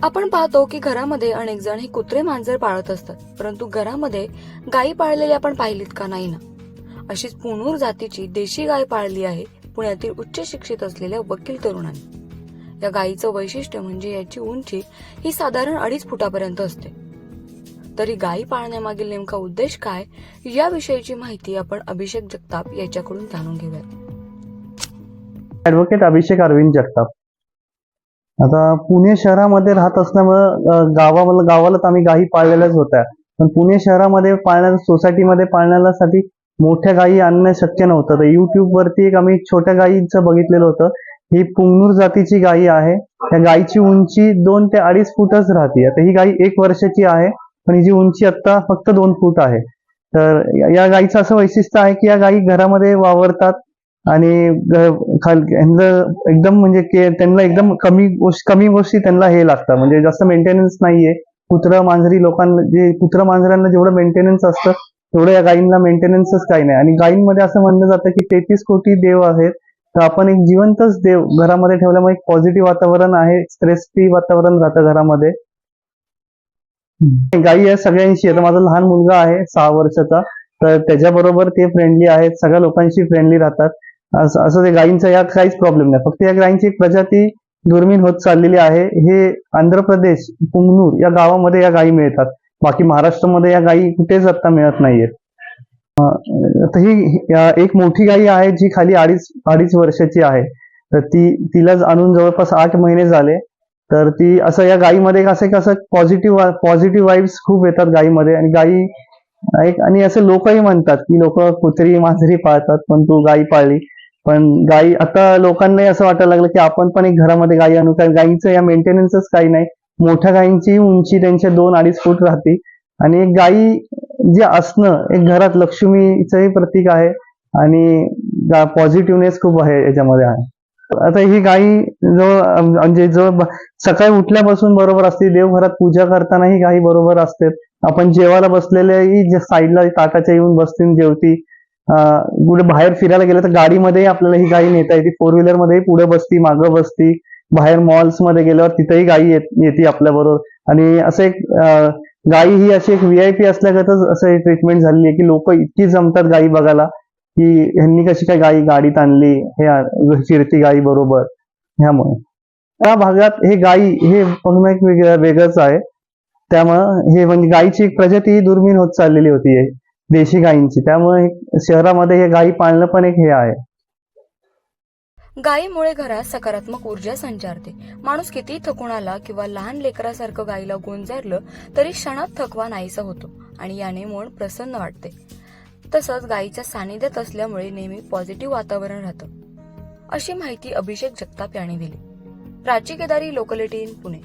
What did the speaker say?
आपण पाहतो की घरामध्ये अनेक जण हे कुत्रे मांजर पाळत असतात, परंतु घरामध्ये गायी पाळलेली आपण पाहिलीत का? नाही ना. अशीच पुणूर जातीची देशी गाय पाळली आहे पुण्यातील उच्च शिक्षित असलेल्या वकील तरुणांनी. या गायीचं वैशिष्ट्य म्हणजे याची उंची ही साधारण 2.5 फुटापर्यंत असते. तरी गायी पाळण्यामागील नेमका उद्देश काय, याविषयीची माहिती आपण अभिषेक जगताप याच्याकडून जाणून घेऊयात. ऍडव्होकेट अभिषेक अरविंद जगताप. आता पुणे शहरामध्ये राहत असल्यामुळं गावालाच आम्ही गायी पाळलेल्याच होत्या. पण पुणे शहरामध्ये सोसायटीमध्ये पाळण्यासाठी मोठ्या गायी आणणं शक्य नव्हतं. तर युट्यूब वरती आम्ही छोट्या गायीचं बघितलेलं होतं. ही पुंगनूर जातीची गायी आहे. त्या गायीची उंची 2 ते 2.5 फूटच राहते. आता ही गायी 1 वर्षाची आहे, पण हिची उंची आता फक्त 2 फूट आहे. तर या गायीचं असं वैशिष्ट्य आहे की या गायी घरामध्ये वावरतात आणि एकदम म्हणजे त्यांना एकदम कमी गोष्टी त्यांना हे लागतं, म्हणजे जास्त मेंटेनन्स नाहीये. कुत्रा मांजरांना जेवढं मेंटेनन्स असतं तेवढं या गायींना मेंटेनन्सच काही नाही. आणि गायींमध्ये असं म्हणलं जातं की 33 कोटी देव आहेत. तर आपण एक जिवंतच देव घरामध्ये ठेवल्यामुळे एक पॉझिटिव्ह वातावरण आहे, स्ट्रेस फ्री वातावरण राहतं घरामध्ये. गायी आहे सगळ्यांशी. आता माझा लहान मुलगा आहे 6 वर्षाचा, तर त्याच्याबरोबर ते फ्रेंडली आहेत, सगळ्या लोकांशी फ्रेंडली राहतात. असं ते गायींचा यात काहीच प्रॉब्लेम नाही. फक्त या गायींची एक प्रजाती दुर्मिळ होत चाललेली आहे. हे आंध्र प्रदेश पुंगनूर या गावामध्ये या गायी मिळतात. बाकी महाराष्ट्रामध्ये या गायी कुठेच आता मिळत नाहीयेत. तर ही एक मोठी गायी आहे जी खाली 2.5 वर्षाची आहे. तर तिला आणून जवळपास 8 महिने झाले. तर ती असं या गायीमध्ये कसं पॉझिटिव्ह वाईब्स खूप येतात गायीमध्ये. आणि आणि असं लोकही म्हणतात की लोक कुत्री मांजरी पाळतात पण तू गायी पाळली. पण गायी आता लोकांनाही असं वाटायला लागलं की आपण पण एक घरामध्ये गायी आणू, कारण गायीचं या मेंटेनन्सच काही नाही. मोठ्या गायींची उंची त्यांच्या 2-2.5 फूट राहते. आणि एक गायी जे असणं एक घरात लक्ष्मीचंही प्रतीक आहे आणि पॉझिटिव्हनेस खूप आहे याच्यामध्ये आहे. आता ही गायी जो सकाळी उठल्यापासून बरोबर असते, देवघरात पूजा करताना ही गायी बरोबर असते. आपण जेवायला बसलेल्याही साईडला ताटाच्या येऊन बसते जेवती. कुठे बाहेर फिरायला गेलं तर गाडीमध्येही आपल्याला ही गायी नेता येते. 4 व्हीलर मध्ये पुढे बसती, मागं बसती. बाहेर मॉल्स मध्ये गेल्यावर तिथेही गायी येते आपल्या बरोबर. आणि असं एक गायी ही अशी एक VIP असल्यागतच असं ट्रीटमेंट झालेली आहे की लोक इतकी जमतात गायी बघायला की ह्यांनी कशी काय गायी गाडीत आणली, हे फिरती गायी बरोबर. ह्यामुळे त्या भागात हे गायी हे बघणं एक वेगळंच आहे. त्यामुळं हे म्हणजे गायीची एक प्रजाती ही दुर्मिळ होत चाललेली होती देशी गायींची. त्यामुळे शहरामध्ये हे गायी पाळणं पण एक हे आहे. गायीमुळे घरात सकारात्मक ऊर्जा संचारते. माणूस कितीही थकून आला किंवा लहान लेकरासारखं गायीला गोंजारलं तरी क्षणात थकवा नाहीसा होतो आणि याने मन प्रसन्न वाटते. तसंच गायीच्या सानिध्यात असल्यामुळे नेहमी पॉझिटिव्ह वातावरण राहतं, अशी माहिती अभिषेक जगताप यांनी दिली. प्राची केदारी, लोकल 18, पुणे.